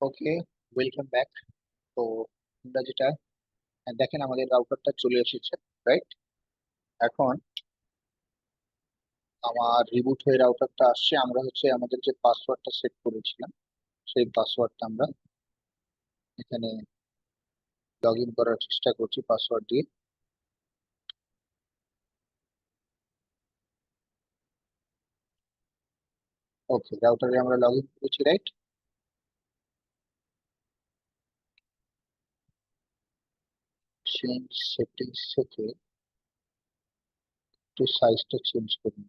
ওকে, welcome back. তো আমরা যেটা দেখেন আমাদের রাউটারটা চলে এসেছে, রাইট? এখন আমার রিবুট হয়ে রাউটারটা আসছে। আমরা হচ্ছে আমাদের যে পাসওয়ার্ডটা সেট করেছিলাম সেই পাসওয়ার্ডটা আমরা এখানে লগ ইন করার চেষ্টা করছি পাসওয়ার্ড দিয়ে। ওকে, রাউটারে আমরা লগ ইন করেছি, রাইট? চেঞ্জ সেটিংস থেকে একটু সাইজটা চেঞ্জ করুন,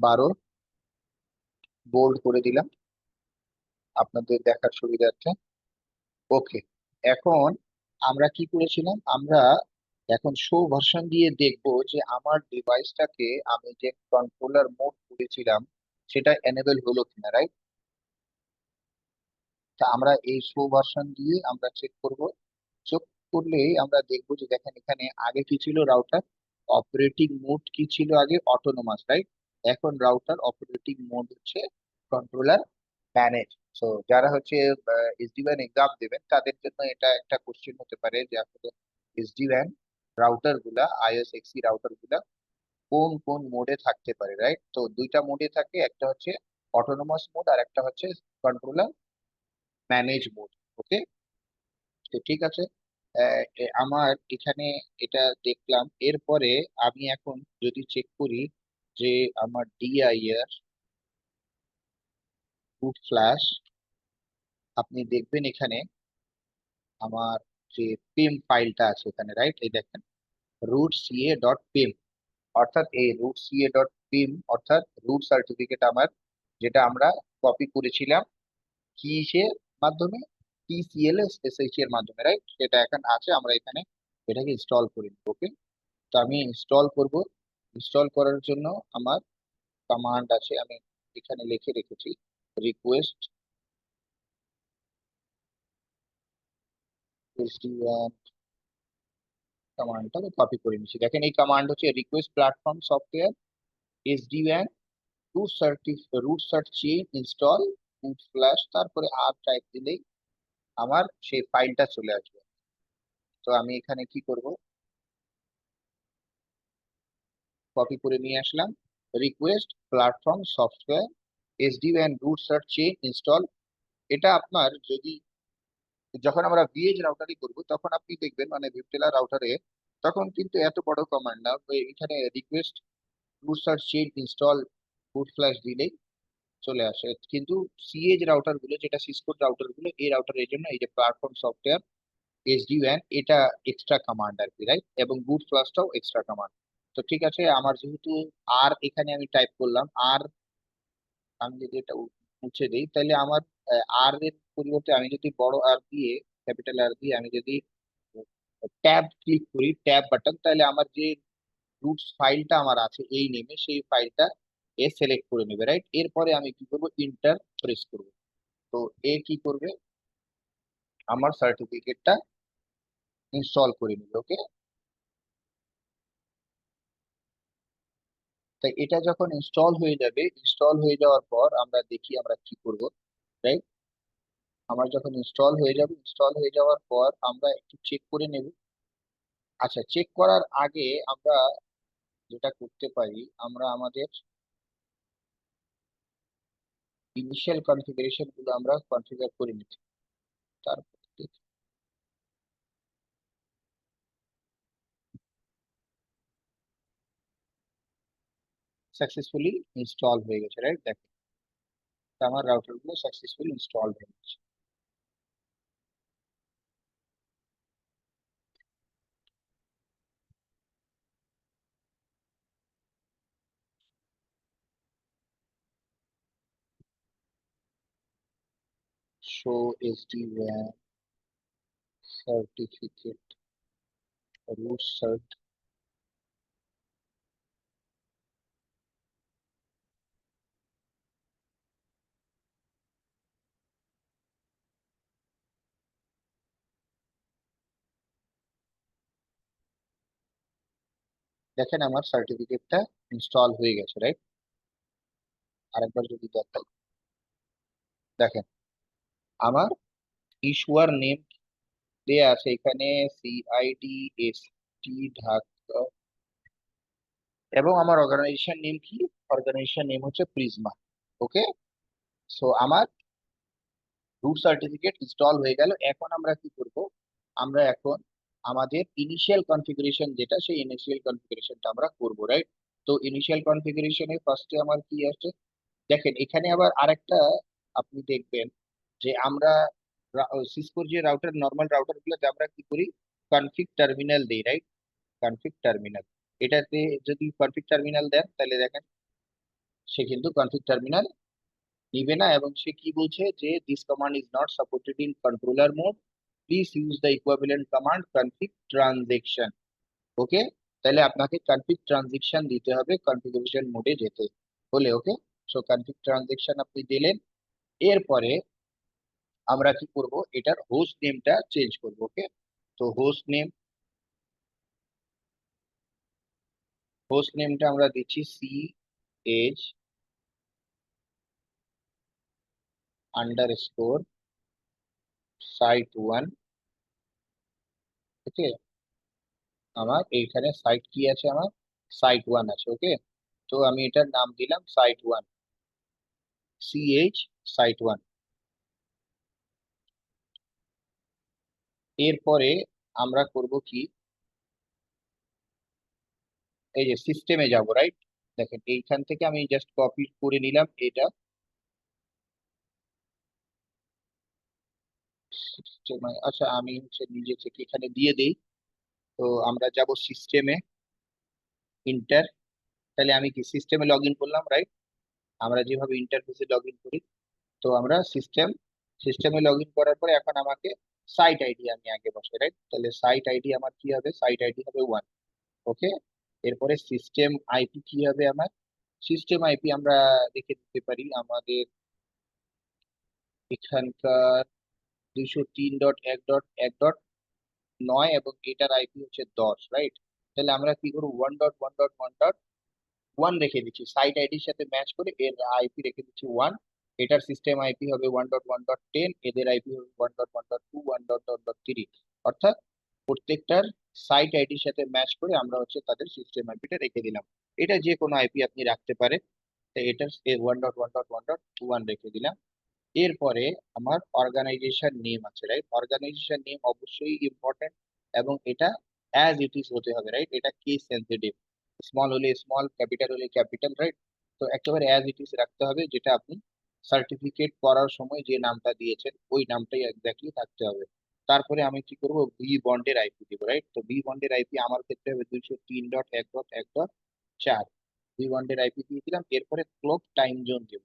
12 বোল্ড করে দিলাম আপনাদের দেখার সুবিধার্থে। ওকে, এখন আমরা কি করেছিলাম, আমরা এখন শো ভার্সন দিয়ে দেখবো যে আমার ডিভাইসটাকে আমি যে কন্ট্রোলার মোড করেছিলাম সেটা এনেবল হলো কিনা, রাইট? তা আমরা এই শো ভার্সন দিয়ে আমরা চেক করব। চেক করলেই আমরা দেখবো যে দেখেন এখানে আগে কি ছিল, রাউটার অপারেটিং মোড কি ছিল, আগে অটোনোমাস, রাইট? এখন রাউটার অপারেটিং মোড হচ্ছে কন্ট্রোলার ম্যানেজ। সো যারা হচ্ছে এসডি ওয়ান এক্সাম দেবেন তাদের জন্য এটা একটা কোশ্চেন হতে পারে যে আসলে এসডি ওয়ান রাউটার গুলা, আইএস এক্সি রাউটার গুলা কোন কোন মোডে থাকতে পারে, রাইট? তো দুইটা মোডে থাকে, একটা হচ্ছে অটোনোমাস মোড আর একটা হচ্ছে কন্ট্রোলার ম্যানেজ মোড। ওকে, তো ঠিক আছে। আমার এখানে এটা দেখলাম। এরপরে আমি এখন যদি চেক করি যে আমার ডিআইআর রুট ফ্ল্যাশ, আপনি দেখবেন এখানে আমার যে পিম ফাইলটা আছে এখানে, রাইট? এই দেখেন রুট সিএ ডট পিম, অর্থাৎ এই রুট সিএ ডট পিম অর্থাৎ রুট সার্টিফিকেট আমার, যেটা আমরা কপি করেছিলাম কিসের মাধ্যমে, টিসিএলএস এসএইচ এর মাধ্যমে, রাইট? সেটা এখন আছে, আমরা এখানে এটাকে ইনস্টল করে নিব। ওকে, তো আমি ইনস্টল করব। ইনস্টল করার জন্য আমার কমান্ড আছে, আমি এখানে লিখে রেখেছি রিকোয়েস্ট এসডি1। কমান্ডটা আমি কপি করে নিচ্ছি। দেখেন এই কমান্ড হচ্ছে request platform software sdwan root cert chain install root flash, তারপরে আর টাইপ দিলেই আমার সেই ফাইলটা চলে আসবে। তো আমি এখানে কি করব, কপি করে নিয়ে আসলাম request platform software sdwan root cert chain install. এটা আপনার যদি যখন আমরা ভিএজ রাউটারই করব তখন আপনি দেখবেন মানে ভিপটেলা রাউটারে তখন কিন্তু এত বড় কমান্ড না, ওই এখানে request root cert chain install root flash দিলেই চলে আসে। কিন্তু সিএজ রাউটার গুলো, যেটা সিসকোর রাউটার গুলো, এই রাউটারের জন্য এই যে প্ল্যাটফর্ম সফটওয়্যার এসডি ওয়ান এটা এক্সট্রা কমান্ড আর কি, রাইট? এবং বুট ফ্লাশটাও এক্সট্রা কমান্ড। তো ঠিক আছে, আমার যেহেতু আর এখানে আমি টাইপ করলাম আর, আমি যদি এটা মুছে দিই তাহলে আমার আর এর পরিবর্তে আমি যদি বড় আর দিয়ে, ক্যাপিটাল আর দিয়ে আমি যদি ট্যাব ক্লিক করি, ট্যাব বাটন, তাহলে আমার যে রুটস ফাইলটা আমার আছে এই নেমে সেই ফাইলটা এ সিলেক্ট করে নেবে, রাইট? এরপরে আমি কি করব, ইন্টার প্রেস করব। তো এ কি করবে, আমার সার্টিফিকেটটা ইনস্টল করে নিবে। ওকে, তাই এটা যখন ইনস্টল হয়ে যাবে, ইনস্টল হয়ে যাওয়ার পর আমরা দেখি আমরা কি করব, রাইট? আমার যখন ইনস্টল হয়ে যাবে, ইনস্টল হয়ে যাওয়ার পর আমরা একটু চেক করে নেব। আচ্ছা, চেক করার আগে আমরা যেটা করতে পারি, আমরা আমাদের ইনিশিয়াল কনফিগারেশন গুলো আমরা কনফিগার করে নিচ্ছি। তারপর সাকসেসফুলি ইনস্টল হয়ে গেছে, রাইট? দেখো আমার রাউটার গুলো সাকসেসফুলি ইনস্টল হয়ে গেছে। শো এসডি ওয়ান সার্টিফিকেট রুট সার্ট। দেখেন আমার সার্টিফিকেটটা ইনস্টল হয়ে গেছে, রাইট? আরেকবার যদি দেখাই, দেখেন আমার ইস্যুয়ার নেম দেয়া আছে এখানে, CID ST ঢাকা, এবং আমার অর্গানাইজেশন নেম কি, অর্গানাইজেশন নেম হচ্ছে প্রিজমা। ওকে, সো আমার রুট সার্টিফিকেট ইনস্টল হয়ে গেল। এখন আমরা কি করব, আমরা এখন আমাদের ইনিশিয়াল কনফিগারেশন যেটা, সেই ইনিশিয়াল কনফিগারেশনটা আমরা করব, রাইট? তো ইনিশিয়াল কনফিগারেশনে ফার্স্টে আমার কি আছে, দেখেন এখানে আবার আরেকটা আপনি দেখবেন যে আমরা সিসকোর যে রাউটার, নর্মাল রাউটার গুলোতে আমরা কি করি, কনফিগ টার্মিনাল দেই, রাইট? কনফিগ টার্মিনাল, এটাতে যদি কনফিগ টার্মিনাল দেন তাহলে দেখেন সে কিন্তু কনফিগ টার্মিনাল নিবে না, এবং সে কি বলছে যে this command is not supported in controller mode, please use the equivalent command config transaction. Okay, তাহলে আপনাকে কনফিগ ট্রানজেকশন দিতে হবে কনফিগারেশন মোডে যেতে হলে। ওকে, সো কনফিগ ট্রানজেকশন আপনি দিলেন, এরপরে আমরা কি করব, এটার হোস্ট নেমটা চেঞ্জ করব। ওকে, তো হোস্ট নেমটা আমরা দিচ্ছি CH_site1। ওকে, আমার এইখানে সাইট কি আছে, আমার সাইট 1 আছে। ওকে, তো আমি এটার নাম দিলাম সাইট 1, CH_site1। এরপরে আমরা করব কি, এই যে সিস্টেমে যাব, রাইট? দেখেন এইখান থেকে আমি জাস্ট কপি করে নিলাম এটা সিস্টেমে। আচ্ছা, আমি হচ্ছে নিজে থেকে এখানে দিয়ে দেই। তো আমরা যাব সিস্টেমে, ইন্টার, তাহলে আমি কি সিস্টেমে লগ ইন করলাম, রাইট? আমরা যেভাবে ইন্টারফেসে লগ ইন করি, তো আমরা সিস্টেমে লগ ইন করার পরে এখন আমাকে সাইট আইডি আমি আগে বসাই, রাইট? তাহলে সাইট আইডি আমার কি হবে, সাইট আইডি হবে 1। ওকে, এরপরে সিস্টেম আইপি কি হবে আমার, সিস্টেম আইপি আমরা রেখে দিতে পারি আমাদের এখানকার 203.1.1.9, এবং এটার আইপি হচ্ছে 10, রাইট? তাহলে আমরা কি করবো, 1.1.1.1 রেখে দিচ্ছি, সাইট আইডির সাথে ম্যাচ করে এর আইপি রেখে দিচ্ছি 1। এটার সিস্টেম আইপি হবে 1.1.10, এদের আইপি হবে 1.1.2, 1.1.3, অর্থাৎ প্রত্যেকটার সাইট আইডির সাথে ম্যাচ করে আমরা হচ্ছে তাদের সিস্টেম আইপিটা রেখে দিলাম। এটা যে কোনো আইপি আপনি রাখতে পারেন। তো এটার 1.1.1.1 রেখে দিলাম। এরপরে আমার অর্গানাইজেশন নেম আছে, রাইট? অর্গানাইজেশন নেম অবশ্যই ইম্পর্টেন্ট, এবং এটা অ্যাজ ইট ইজ হতে হবে, রাইট? এটা কেস সেন্সিটিভ, স্মল হলে স্মল, ক্যাপিটাল হলে ক্যাপিটাল, রাইট? তো একেবারে অ্যাজ ইট ইজ রাখতে হবে, যেটা আপনি সার্টিফিকেট করার সময় যে নামটা দিয়েছেন ওই নামটাই এক্স্যাক্টলি থাকতে হবে। তারপরে আমি কি করব, ভি বন্ডের আইপি দিব, রাইট? তো ভি বন্ডের আইপি আমার ক্ষেত্রে হবে 203.1.1.4। ভি বন্ডের আইপি দিয়ে দিলাম, এরপরে ক্লক টাইম জোন দিব,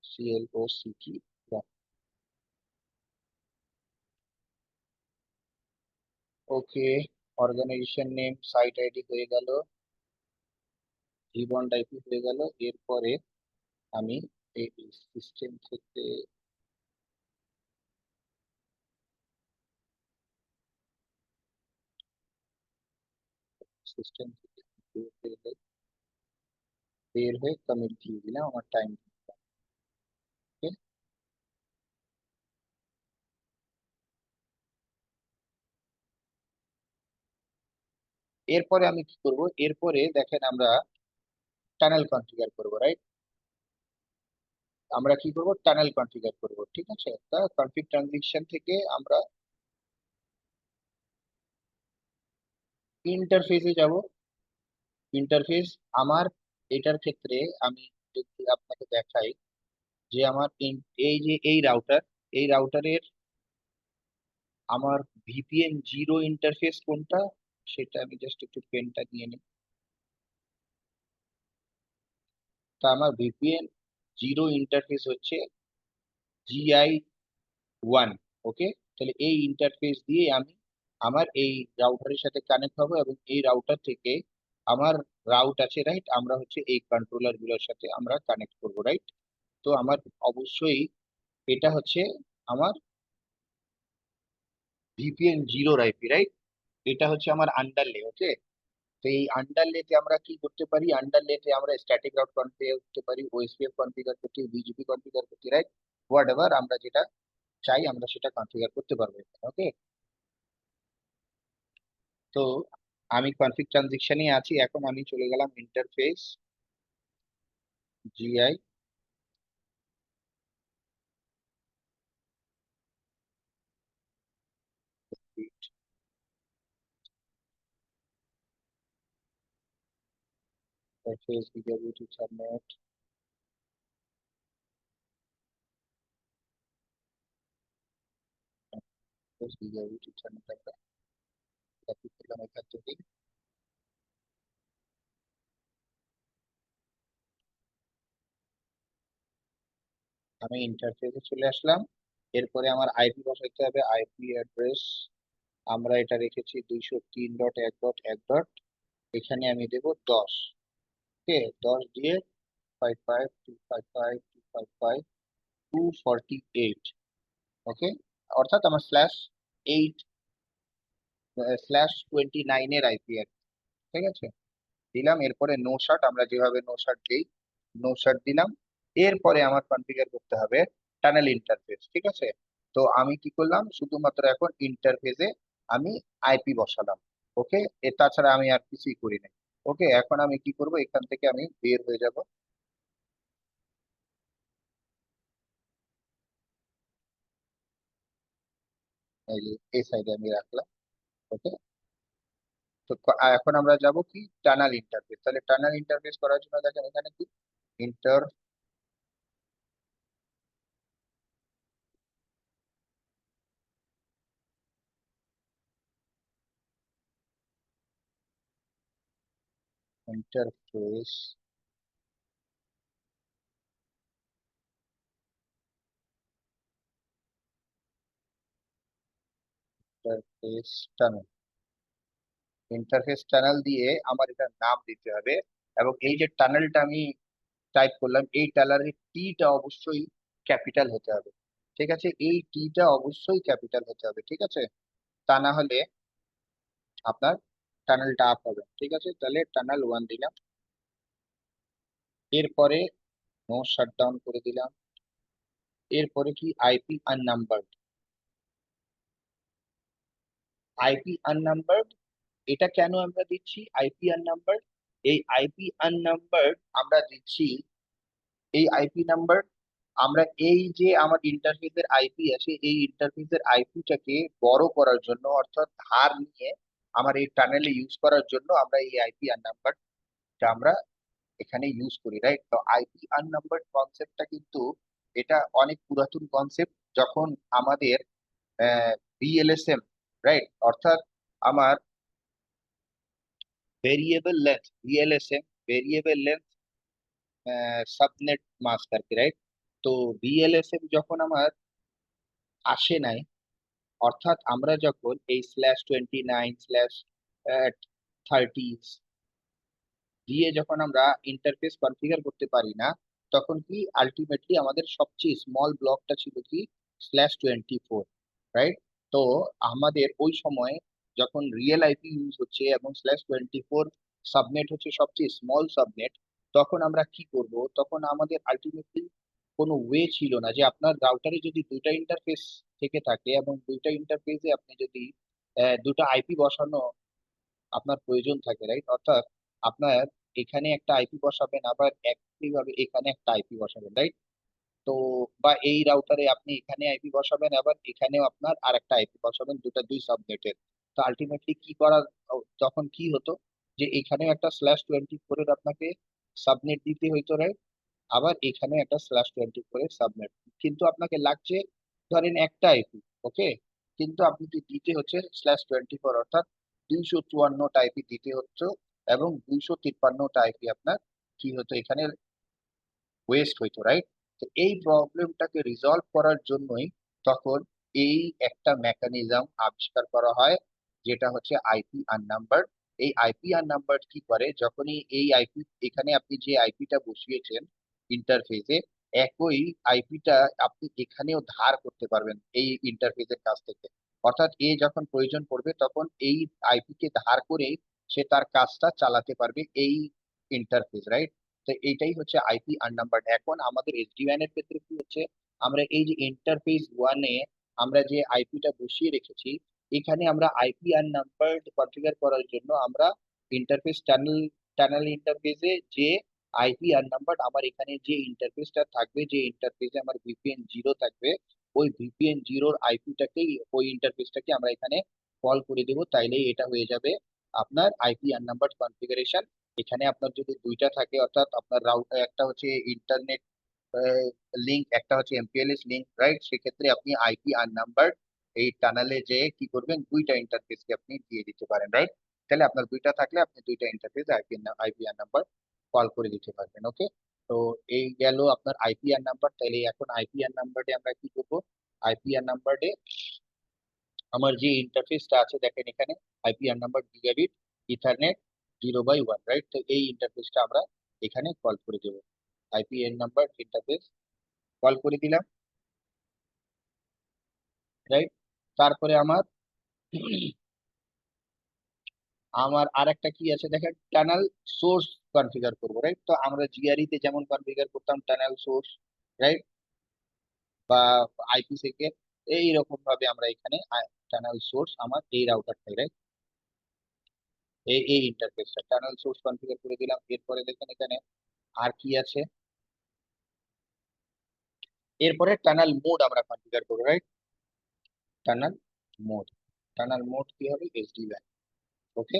CLOCK। ওকে, অর্গানাইজেশন নেম, সাইট আইডি হয়ে গেল, রিবন্ড আইপি হয়ে গেল। এরপরে আমি এই সিস্টেম থেকে সিস্টেম থেকে বের হয়ে কমিট দিয়ে দিলাম আমার টাইম। এরপরে আমি কি করব, এরপরে দেখেন আমরা টানেল কনফিগার করব, রাইট? আমরা কি করব, টানেল কনফিগার করব, ঠিক আছে? তা কনফিগ ট্রানজিশন থেকে আমরা ইন্টারফেসে যাব। ইন্টারফেস আমার এটার ক্ষেত্রে আমি যদি আপনাকে দেখাই যে আমার এই যে এই রাউটারের আমার VPN 0 ইন্টারফেস কোনটা, সেটা আমি জাস্ট একটু পেনটা নিয়ে নিই। তা আমার VPN 0 ইন্টারফেস হচ্ছে GI1। ওকে, তাহলে এই ইন্টারফেস দিয়ে আমি আমার এই রাউটারের সাথে কানেক্ট হবো, এবং এই রাউটার থেকে আমার রাউট আছে, রাইট? আমরা হচ্ছে এই কন্ট্রোলার গুলোর সাথে আমরা কানেক্ট করবো, রাইট? তো আমার অবশ্যই এটা হচ্ছে আমার VPN 0 আইপি, রাইট? এটা হচ্ছে আমার আন্ডারলে। ওকে, তো এই আন্ডারলেতে আমরা কি করতে পারি, আন্ডারলেতে আমরা স্ট্যাটিক রাউট কনফিগার করতে পারি, OSPF কনফিগার করতে, BGP কনফিগার করতে, রাইট? হোয়াট এভার আমরা যেটা চাই আমরা সেটা কনফিগার করতে পারবো। ওকে, তো আমি কনফিগ ট্রানজিশনে আছি, এখন আমি চলে গেলাম interface, GI, interface gigabit subnet, gigabit subnet আমরা কপি করলাম এখান থেকে। আমি ইন্টারফেসে চলে আসলাম, এরপরে আমার আইপি বসাইতে হবে, আইপি অ্যাড্রেস আমরা এটা রেখেছি 203.1.1. এখানে আমি দেব 10। ওকে, 10 দিয়ে 55.255.255.248। ওকে, অর্থাৎ আমার /8/29 এর আইপি আর কি। ঠিক আছে, দিলাম, এরপরে নো শট, আমরা যেভাবে নো শট দিই নো শট দিলাম। এরপরে আমার কনফিগার করতে হবে টানেল ইন্টারফেস। ঠিক আছে, তো আমি কি করলাম, শুধুমাত্র এখন ইন্টারফেসে আমি আইপি বসালাম। ওকে, তাছাড়া আমি আর কিছুই করি নাই। ওকে, এখন আমি কি করব, এখান থেকে আমি বের হয়ে যাব। এই যে এই সাইডে আমি রাখলাম। ওকে, তো এখন আমরা যাব কি টানেল ইন্টারফেস। তাহলে টানেল ইন্টারফেস করার জন্য দেখেন এখানে কি interface, interface tunnel, interface tunnel দিয়ে আমার এটার নাম দিতে হবে। এবং এই যে টানেলটা আমি টাইপ করলাম, এই টানেলের টিটা অবশ্যই ক্যাপিটাল হতে হবে। ঠিক আছে, এই টিটা অবশ্যই ক্যাপিটাল হতে হবে। ঠিক আছে, তা না হলে আপনার টানেলটা আপ হবে। ঠিক আছে, তাহলে টানেল 1 দিলাম, এরপরে নো শাটডাউন করে দিলাম। এরপরে কি আইপি আননাম্বারড, আইপি আননাম্বারড, এটা কেন আমরা দিচ্ছি আইপি আননাম্বারড? এই আইপি আননাম্বারড আমরা দিচ্ছি, এই আইপি নাম্বার আমরা এই যে আমার ইন্টারফেসের আইপি আছে, এই ইন্টারফেসের আইপিটাকে বড় করার জন্য, অর্থাৎ ধার নিয়ে আমার এই টানেলে ইউজ করার জন্য আমরা এই আইপি আর নাম্বারটা আমরা এখানে ইউজ করি, রাইট? তো আইপি আর নাম্বার কনসেপ্টটা কিন্তু এটা অনেক পুরাতন কনসেপ্ট। যখন আমাদের বিএলএসএম, রাইট, অর্থাৎ আমার variable length, VLSM variable length subnet mask আর কি, রাইট? তো বিএলএসএম যখন আমার আসে নাই, অর্থাৎ আমরা যখন এই /29/30 দিয়ে যখন আমরা ইন্টারফেস কনফিগার করতে পারি না, তখন কি আলটিমেটলি আমাদের সবচেয়ে স্মল ব্লকটা ছিল কি /24, রাইট? তো আমাদের ওই সময় যখন রিয়েল আইপি ইউজ হচ্ছে এবং /24 সাবনেট হচ্ছে সবচেয়ে স্মল সাবনেট, তখন আমরা কি করব, তখন আমাদের আলটিমেটলি কোনো ওয়ে ছিল না যে আপনার রাউটারে যদি দুইটা ইন্টারফেস থেকে থাকে এবং দুইটা ইন্টারফেসে আপনি যদি দুটো আইপি বসানো আপনার প্রয়োজন থাকে, রাইট? অর্থাৎ আপনার এখানে একটা আইপি বসাবেন, আবার একইভাবে এখানে একটা আইপি বসাবেন, রাইট? তো বা এই রাউটারে আপনি এখানে আইপি বসাবেন, আবার এখানেও আপনার আর একটা আইপি বসাবেন, দুই সাবনেটের। তো আলটিমেটলি কি করা, তখন কি হতো যে এখানেও একটা /24 এর আপনাকে সাবনেট দিতে হইতো, রাইট? আবার এখানে একটা /24 এর সাবনেট, কিন্তু আপনাকে লাগছে ধরেন একটা আইপি। ওকে, কিন্তু আপনি দিতে হচ্ছে /24, অর্থাৎ 254টা আইপি দিতে হচ্ছে, এবং 253টা আইপি আপনার কি হতো এখানে ওয়েস্ট হইতো, রাইট? তো এই প্রবলেমটাকে রিজলভ করার জন্যই তখন এই একটা মেকানিজম আবিষ্কার করা হয়, যেটা হচ্ছে আইপি আননাম্বার। এই আইপি আননাম্বার কি করে, যখনই এই আইপি এখানে আপনি যে আইপিটা বসিয়েছেন ইন্টারফেসে, একই আইপিটা আপনি এখানেও ধার করতে পারবেন এই ইন্টারফেসের কাছ থেকে। অর্থাৎ এ যখন প্রয়োজন পড়বে তখন এই আইপি কে ধার করে সে তার কাজটা চালাতে পারবে এই ইন্টারফেস, রাইট? তো এইটাই হচ্ছে আইপি আননাম্বারড। এখন আমাদের এসডিওয়ান এর ক্ষেত্রে কি হচ্ছে, আমরা এই যে ইন্টারফেস ওয়ানে আমরা যে আইপিটা বসিয়ে রেখেছি, এখানে আমরা আইপি আর নাম্বার কনফিগার করার জন্য আমরা ইন্টারফেস টানেল ইন্টারফেসে যে আইপি আর নাম্বার আমার এখানে যে ইন্টারফেসটা থাকবে, যে ইন্টারফেসে আমার ভিপিএন 0 থাকবে, ওই ভিপিএন 0-র আইপিটাকেই, ওই ইন্টারফেসটাকে আমরা এখানে কল করে দেবো, তাইলেই এটা হয়ে যাবে আপনার আইপি আর নাম্বার কনফিগারেশন। এখানে আপনার যদি দুইটা থাকে, অর্থাৎ আপনার রাউটার একটা হচ্ছে ইন্টারনেট লিংক, একটা হচ্ছে এমপিএলএস লিংক, রাইট, সেক্ষেত্রে আপনি আইপি আর নাম্বার এই টানেলে যে কি করবেন, দুইটা ইন্টারফেসকে আপনি দিয়ে দিতে পারেন, রাইট। তাহলে আপনার দুইটা থাকলে আপনি দুইটা ইন্টারফেস আইপি আর নাম্বার কল করে দিতে পারবেন। ওকে, তো এই গেল আপনার আইপি আর নাম্বার। তাহলে এখন আইপি আর নাম্বারে আমরা কি করবো, আইপি আর নাম্বারে আমার যে ইন্টারফেসটা আছে দেখেন এখানে আইপি আর নাম্বার গিগাবিট ইথারনেট 0/1, রাইট। তো এই ইন্টারফেসটা আমরা এখানে কল করে দেবো, আইপি এর নাম্বার ইন্টারফেস কল করে দিলাম, রাইট। তারপরে আমার আমার আরেকটা কি আছে দেখেন, টানেল সোর্স কনফিগার করবো, রাইট। তো আমরা জিআরই তে যেমন কনফিগার করতাম টানেল সোর্স, রাইট, বা আইপি থেকে, এইরকম ভাবে আমরা এখানে টানেল সোর্স আমার এই রাউটারটাই, রাইট, এই ইন্টারফেসটা টানেল সোর্স কনফিগার করে দিলাম। এরপরে দেখেন এখানে আর কি আছে, এরপরে টানেল মোড আমরা কনফিগার করবো, right. Tunnel mode, tunnel mode কি হবে, এসডি ওয়্যান। ওকে,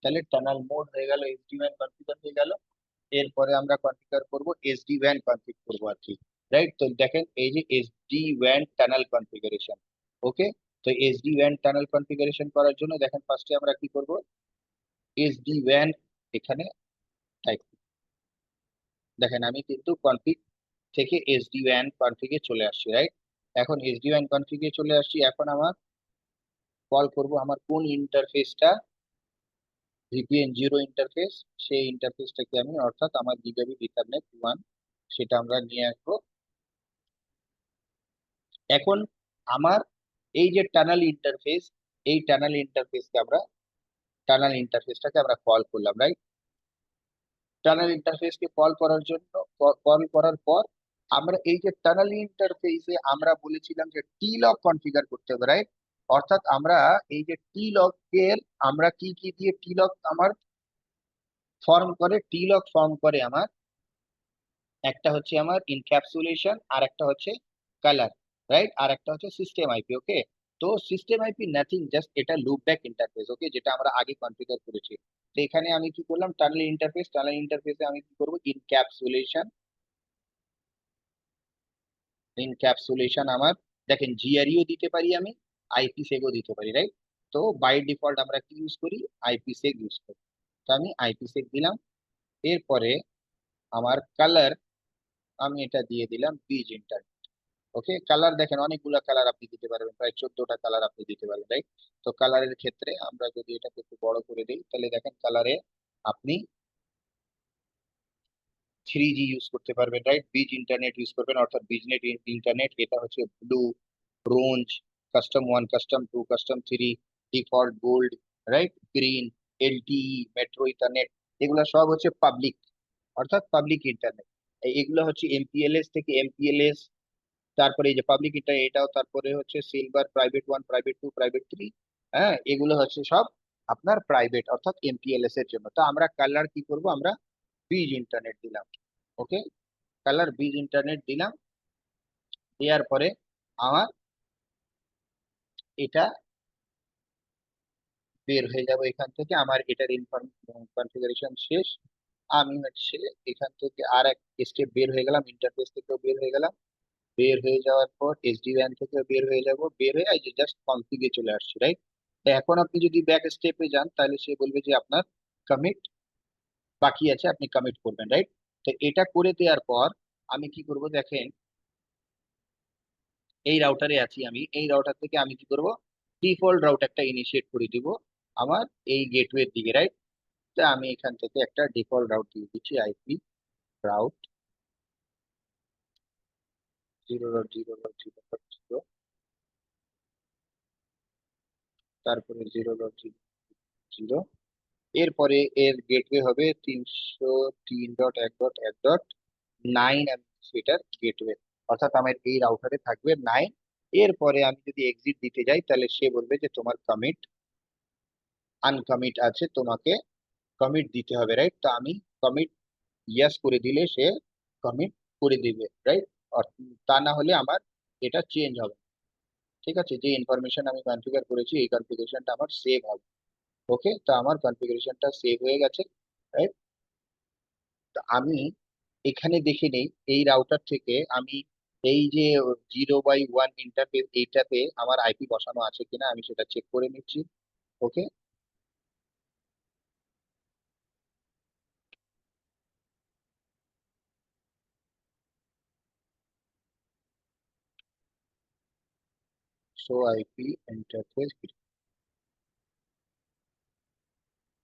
তাহলে টানেল মোড হয়ে গেল, এসডি ওয়্যান কনফিগার হয়ে গেল। এরপরে আমরা কনফিগার করব এসডি ওয়্যান কনফিগ করব আর কি, রাইট। তো দেখেন এই যে এসডি ওয়্যান টানেল কনফিগারেশন। ওকে, তো এসডি ওয়্যান টানেল কনফিগারেশন করার জন্য দেখেন ফার্স্টে আমরা কি করব, এসডি ওয়্যান এখানে টাইপ, দেখেন আমি কিন্তু কনফিগ থেকে এসডি ওয়্যান কনফিগে চলে আসছি, রাইট। এখন এসডি ওয়্যান কনফিগে চলে আসছি, এখন আমার কল করব আমার কোন ইন্টারফেসটা, ভিপিএন 0 ইন্টারফেস, সেই ইন্টারফেসটাকে আমি, অর্থাৎ আমার গিগাবিট ইথারনেট 1, সেটা আমরা নিয়ে আসবো। এখন আমার এই যে টানেল ইন্টারফেস, এই টানেল ইন্টারফেসটাকে আমরা কল করলাম, রাইট। টানেল ইন্টারফেসকে কল করার জন্য, কল করার পর আমরা এই যে টানেল ইন্টারফেসে আমরা বলেছিলাম যে টি লগ কনফিগার করতে হবে, রাইট। অর্থাৎ আমরা এই যে টি লগ এর আমরা কি কি দিয়ে টি লগ আমার ফর্ম করে, টি লগ ফর্ম করে আমার, একটা হচ্ছে আমার ইনক্যাপসুলেশন, আর একটা হচ্ছে কালার, রাইট, আর একটা হচ্ছে সিস্টেম আইপি। ওকে, তো সিস্টেম আইপি নাথিং, জাস্ট এটা লুপ ব্যাক ইন্টারফেস, ওকে, যেটা আমরা আগে কনফিগার করেছি। তো এখানে আমি কি করলাম, টানেল ইন্টারফেসে আমি কি করব, ইনক্যাপসুলেশন, ইনক্যাপসুলেশন আমার দেখেন জিআরইও দিতে পারি আমি, আইপি সেগও দিতে পারি, রাইট। তো বাই ডিফল্ট আমরা কি ইউজ করি, আইপি সেগ ইউজ করি। তো আমি আইপি সেগ দিলাম। এরপরে আমার কালার আমি এটা দিয়ে দিলাম বিজ ইন্টার। ওকে, কালার দেখেন অনেকগুলা কালার আপনি দিতে পারবেন, প্রায় 14টা কালার আপনি দিতে পারবেন, রাইট। তো কালারের ক্ষেত্রে আমরা যদি এটাকে একটু বড় করে দিই, তাহলে দেখেন কালারে আপনি 3G ইউজ করতে পারবেন, রাইট, বিজ ইন্টারনেট ইউজ করবেন, অর্থাৎ বিজনেট ইন্টারনেট, এটা হচ্ছে blue, bronze, custom 1, custom 2, custom 3, default, gold, right, green, LTE, metro ethernet, এগুলা সব হচ্ছে পাবলিক, অর্থাৎ পাবলিক ইন্টারনেট। এগুলো হচ্ছে এমপিএলএস থেকে এমপিএলএস, তারপরে এই যে পাবলিক এটাও, তারপরে হচ্ছে সিলভার, প্রাইভেট 1, প্রাইভেট 2, প্রাইভেট 3, হ্যাঁ, এগুলো হচ্ছে সব আপনার প্রাইভেট, অর্থাৎ এমপিএলএস এর জন্য। তো আমরা কালার কি করব, আমরা বিজ ইন্টারনেট দিলাম। ওকে, কালার বিজ ইন্টারনেট দিলাম। দেওয়ার পরে আমার এটা বের হয়ে যাবে এখান থেকে, আমার এটার কনফিগারেশন শেষ। আমি হচ্ছে এখান থেকে আর এক স্টেপ বের হয়ে গেলাম, ইন্টারফেস থেকেও বের হয়ে গেলাম। বের হয়ে যাওয়ার পর এসডি ওয়্যান থেকে বের হয়ে যাব, বের হয়ে এই যে জাস্ট কনফিগে চলে আসছি, রাইট। তো এখন আপনি যদি ব্যাক স্টেপে যান, তাহলে সে বলবে যে আপনার কমিট বাকি আছে, আপনি কমিট করবেন, রাইট। তো এটা করে দেওয়ার পর আমি কি করব দেখেন, এই রাউটারে আছি আমি, এই রাউটার থেকে আমি কি করব, ডিফল্ট রাউটারটা ইনিশিয়েট করে দিব আমার এই গেটওয়ের দিকে, রাইট। তো আমি এখান থেকে একটা ডিফল্ট রাউট দিয়ে দিচ্ছি, আইপি রাউট 0.0.0.0, তারপরে 0.0.0, এরপরে এর গেটওয়ে হবে 303.1.1.9, সেটার গেটওয়ে। অর্থাৎ আমার এই রাউটারে থাকবে 9। এরপরে আমি যদি এক্সিট দিতে যাই তাহলে সে বলবে যে তোমার কমিট আনকমিট আছে, তোমাকে কমিট দিতে হবে, রাইট? তো আমি কমিট ইয়াস করে দিলে সে কমিট করে দিবে, রাইট? তা না হলে আমার এটা চেঞ্জ হবে। ঠিক আছে, যে ইনফরমেশন আমি কনফিগার করেছি এই কনফিগারেশনটা আমার সেভ হবে। ওকে, তো আমার কনফিগারেশনটা সেভ হয়ে গেছে, রাইট? তো আমি এখানে দেখে নেই এই রাউটার থেকে আমি এই যে 0/1 ইন্টারফেস এইটাতে আমার আইপি বসানো আছে কিনা আমি সেটা চেক করে নিচ্ছি। ওকে, শো আইপি ইন্টারফেস,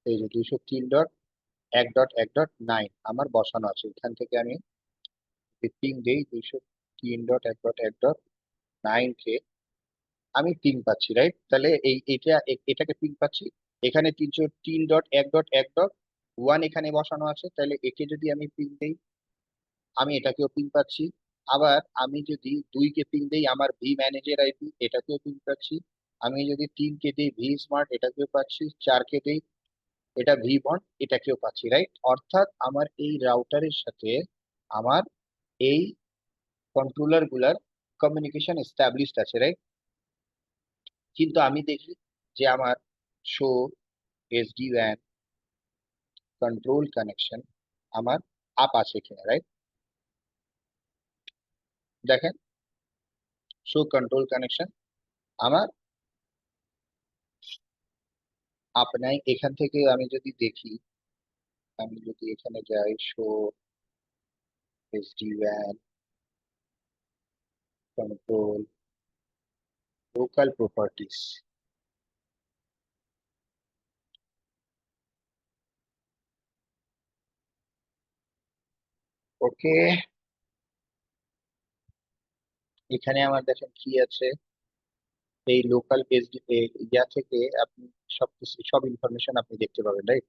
এই যে 203.1.1.9 আমার বসানো আছে। এখান থেকে আমি পিং দেই 203.1.1.9 কে আমি পিং পাচ্ছি, রাইট? তাহলে এটাকে পিং পাচ্ছি। এখানে 303.1.1.1 এখানে বসানো আছে, তাহলে একে যদি আমি পিং দেই আমি এটাকেও পিং পাচ্ছি। আবার আমি যদি 2 কে পিং দেই আমার ভি ম্যানেজার আইপি, এটাকেও পিং পাচ্ছি। আমি যদি 3 কে দিই ভি স্মার্ট, এটাকেও পাচ্ছি। 4 কে দিই এটা ভি বন্ড, এটাকেও পাচ্ছি, রাইট? অর্থাৎ আমার এই রাউটারের সাথে আমার এই কন্ট্রোলার গুলার কমিউনিকেশন এস্টাবলিশড আছে, রাইট? কিন্তু আমি দেখি যে আমার show SD one control connection আমার আপ আছে কিনা, রাইট? দেখেন, শো কন্ট্রোল কানেকশন আমার আপ নাই। এখান থেকে আমি যদি দেখি, আমি যদি এখানে যাই show SD one control local properties, okay, এখানে আমার দেখেন কি আছে। এই লোকাল এসডি ইয়া থেকে আপনি সব ইনফরমেশন আপনি দেখতে পাবেন, রাইট?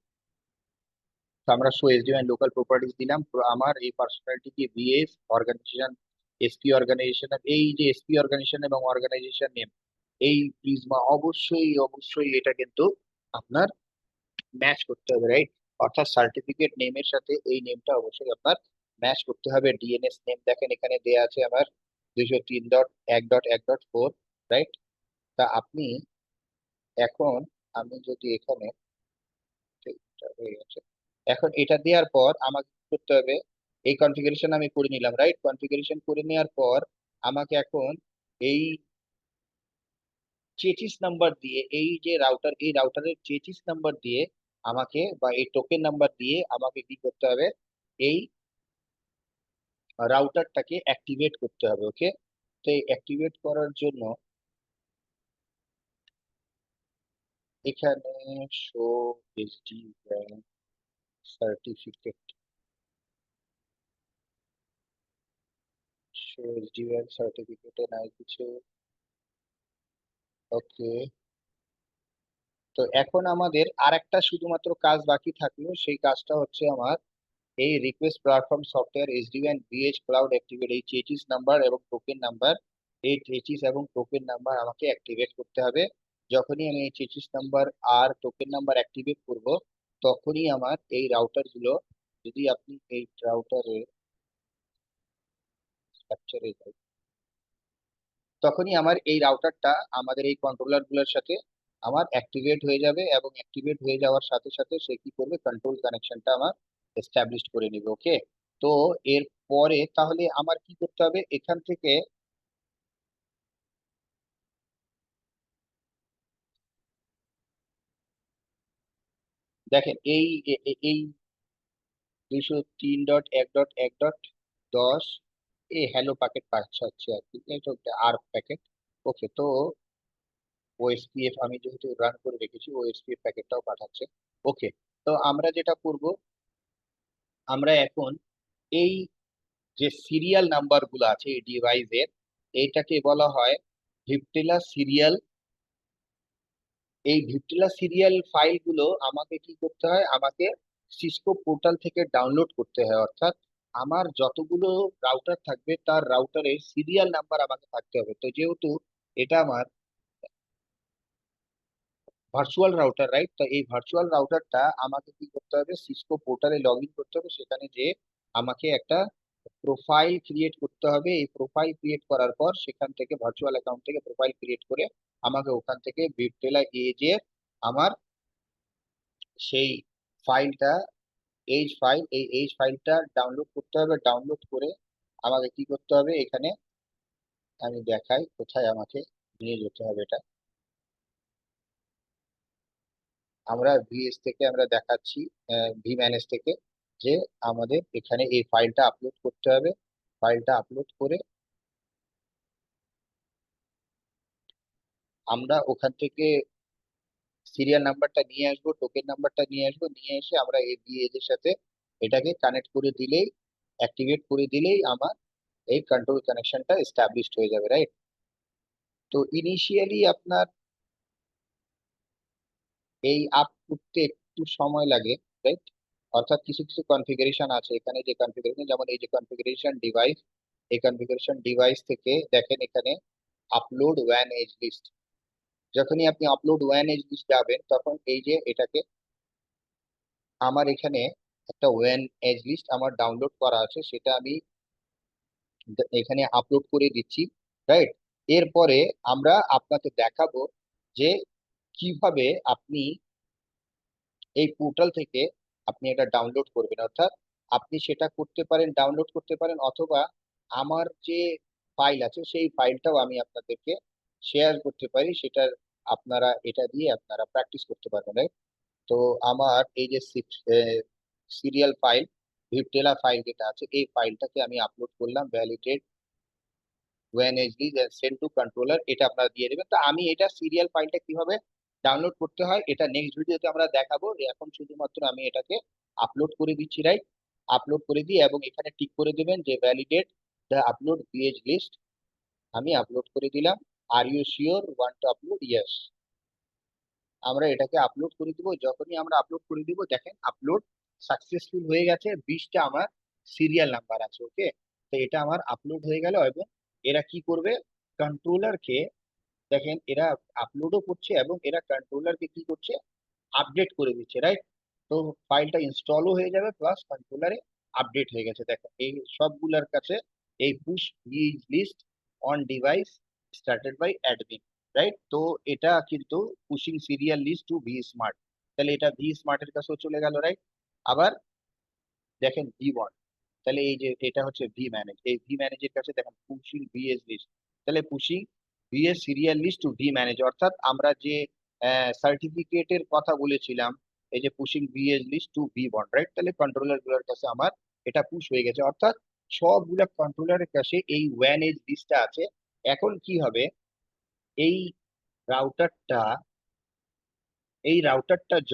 তো আমরা শো এসডিএম লোকাল প্রপার্টিজ দিলাম। তো আমার এই পার্সোনালিটি কি ভিএস অর্গানাইজেশন, এসপি অর্গানাইজেশন, এই যে এসপি অর্গানাইজেশন এবং অর্গানাইজেশন নেম, এই প্রিজমা অবশ্যই অবশ্যই এটা কিন্তু আপনার ম্যাচ করতে হবে, রাইট? অর্থাৎ সার্টিফিকেট নেমের সাথে এই নেমটা অবশ্যই আপনার ম্যাচ করতে হবে। ডিএনএস নেম দেখেন এখানে দেয়া আছে আমার 203.1.1.4, রাইট? তা আপনি এখন, আমি যদি এখানে, এটা হয়ে গেছে। এখন এটা দেওয়ার পর আমাকে কি করতে হবে, এই কনফিগারেশন আমি করে নিলাম, রাইট? কনফিগারেশন করে নেওয়ার পর আমাকে এখন এই চেচিস নাম্বার দিয়ে, এই যে রাউটার, এই রাউটারের চেচিস নাম্বার দিয়ে আমাকে, বা এই টোকেন নাম্বার দিয়ে আমাকে কি করতে হবে, এই রাউটারটাকে অ্যাক্টিভেট করতে হবে। ওকে, তো এই অ্যাক্টিভেট করার জন্য এখানে show SD certificate, show SD সার্টিফিকেটে নাই কিছু। ওকে, তো এখন আমাদের আর একটা শুধুমাত্র কাজ বাকি থাকলো, সেই কাজটা হচ্ছে আমার এই request platform software SDN VH cloud activate, এই চেচিস নাম্বার এবং টোকেন নাম্বার, এই চেচিস এবং টোকেন নাম্বার আমাকে অ্যাক্টিভেট করতে হবে। যখনই আমি এই চেচিস নাম্বার আর টোকেন নাম্বার অ্যাক্টিভেট করব, তখনই আমার এই রাউটার গুলো, যদি আপনি এই রাউটারে স্ট্রাকচারে যাই, তখনই আমার এই রাউটারটা আমাদের এই কন্ট্রোলার গুলোর সাথে আমার অ্যাক্টিভেট হয়ে যাবে, এবং অ্যাক্টিভেট হয়ে যাওয়ার সাথে সাথে সে কি করবে, কন্ট্রোল কানেকশনটা আমার এস্টাবলিশ করে নিবে। ওকে, তো এর পরে তাহলে আমার কি করতে হবে এখান থেকে, দেখেন এই 203.1.1.10 এই হ্যালো প্যাকেট পাঠাচ্ছে আর কি, এটা একটা আর প্যাকেট। ওকে, তো ওএসপিএফ আমি যেহেতু রান করে রেখেছি, ওএসপিএফ প্যাকেটটাও পাঠাচ্ছে। ওকে, তো আমরা যেটা করব, আমরা এখন এই যে সিরিয়াল নাম্বার গুলো আছে এই ডিভাইসের, এইটাকে বলা হয় ভিক্টিলা সিরিয়াল। এই ভিক্টিলা সিরিয়াল ফাইলগুলো আমাকে কি করতে হয়, আমাকে সিসকো পোর্টাল থেকে ডাউনলোড করতে হয়। অর্থাৎ আমার যতগুলো রাউটার থাকবে তার রাউটারের সিরিয়াল নাম্বার আমাকে থাকতে হবে। তো যেহেতু এটা আমার ভার্চুয়াল রাউটার, রাইট, তো এই ভার্চুয়াল রাউটারটা আমাকে কি করতে হবে, সিসকো পোর্টালে লগ ইন করতে হবে, সেখানে যে আমাকে একটা প্রোফাইল ক্রিয়েট করতে হবে। এই প্রোফাইল ক্রিয়েট করার পর সেখান থেকে ভার্চুয়াল অ্যাকাউন্ট থেকে প্রোফাইল ক্রিয়েট করে আমাকে ওখান থেকে বিপটেলা এজে আমার সেই ফাইলটা, এই ফাইলটা ডাউনলোড করতে হবে। ডাউনলোড করে আমাকে কি করতে হবে, এখানে আমি দেখাই কোথায় আমাকে নিয়ে যেতে হবে। এটা আমরা ভিএস থেকে আমরা দেখাচ্ছি, ভি ম্যানেজ থেকে, যে আমাদের এখানে এই ফাইলটা আপলোড করতে হবে। ফাইলটা আপলোড করে আমরা ওখান থেকে সিরিয়াল নাম্বারটা নিয়ে আসবো, টোকেন নাম্বারটা নিয়ে আসবো, নিয়ে এসে আমরা এই ভিএস এর সাথে এটাকে কানেক্ট করে দিলেই, অ্যাক্টিভেট করে দিলেই আমার এই কন্ট্রোল কানেকশনটা এস্টাবলিশড হয়ে যাবে, রাইট। তো ইনিশিয়ালি আপনার এই আপ করতে একটু সময় লাগে, রাইট। অর্থাৎ কিছু কিছু কনফিগারেশন আছে এখানে, যে কনফিগারেশন, যেমন এই যে কনফিগারেশন ডিভাইস, এই কনফিগারেশন ডিভাইস থেকে দেখেন এখানে আপলোড ওয়ান এজ লিস্ট। যখনই আপনি আপলোড ওয়ান এজ লিস্ট যাবেন তখন এই যে এটাকে, আমার এখানে একটা ওয়ান এজ লিস্ট আমার ডাউনলোড করা আছে, সেটা আমি এখানে আপলোড করে দিচ্ছি, রাইট। এরপরে আমরা আপনাকে দেখাবো যে কিভাবে আপনি এই পোর্টাল থেকে আপনি এটা ডাউনলোড করবেন। অর্থাৎ আপনি সেটা করতে পারেন, ডাউনলোড করতে পারেন, অথবা আমার যে ফাইল আছে সেই ফাইলটাও আমি আপনাদেরকে শেয়ার করতে পারি, সেটার আপনারা এটা দিয়ে আপনারা প্র্যাকটিস করতে পারবেন, রাইট। তো আমার এই যে সিরিয়াল ফাইল, ভিপটেলা ফাইল যেটা আছে, এই ফাইলটাকে আমি আপলোড করলাম, validate when easily send to controller, এটা আপনারা দিয়ে দেবেন। তো আমি এটা সিরিয়াল ফাইলটা কিভাবে ডাউনলোড করতে হয় এটা নেক্সট ভিডিওতে আমরা দেখাবো। এখন শুধুমাত্র আমি এটাকে আপলোড করে দিচ্ছি, রাইট। আপলোড করে দিই এবং এখানে টিক করে দেবেন যে validate the upload vEdge list. আমি আপলোড করে দিলাম। Are you sure want to upload? Yes. আমরা এটাকে আপলোড করে দিব। যখনই আমরা আপলোড করে দিব দেখেন আপলোড সাকসেসফুল হয়ে গেছে, 20টা আমার সিরিয়াল নাম্বার আছে, ওকে। তো এটা আমার আপলোড হয়ে গেল এবং এরা কি করবে, কন্ট্রোলারকে, দেখেন এরা আপলোডও করছে এবং এরা কন্ট্রোলারকে কি করছে, আপডেট করে দিচ্ছে, রাইট। তো ফাইলটা ইনস্টলও হয়ে যাবে প্লাস কন্ট্রোলারে আপডেট হয়ে গেছে। দেখেন এই সবগুলোর কাছে এই push list on device started by admin, right. তো এটা কিন্তু pushing serial list to vSmart, তাহলে এটা ভি স্মার্টের কাছেও চলে গেল, রাইট। আবার দেখেন ভি ওয়ান, তাহলে এই যে এটা হচ্ছে ভি ম্যানেজ, এই ভি ম্যানেজের কাছে দেখেন পুশিং ভিএস লিস্ট, তাহলে pushing vEdge serial list to vManage, অর্থাৎ আমরা যে সার্টিফিকেটের কথা বলেছিলাম, এই যে pushing vEdge list to vBond, right. তাহলে কন্ট্রোলার গুলোর কাছে আমার এটা পুশ হয়ে গেছে, অর্থাৎ সবগুলা কন্ট্রোলারের কাছে এই ওয়ান এজ লিস্টটা আছে। এখন কি হবে, এই রাউটারটা,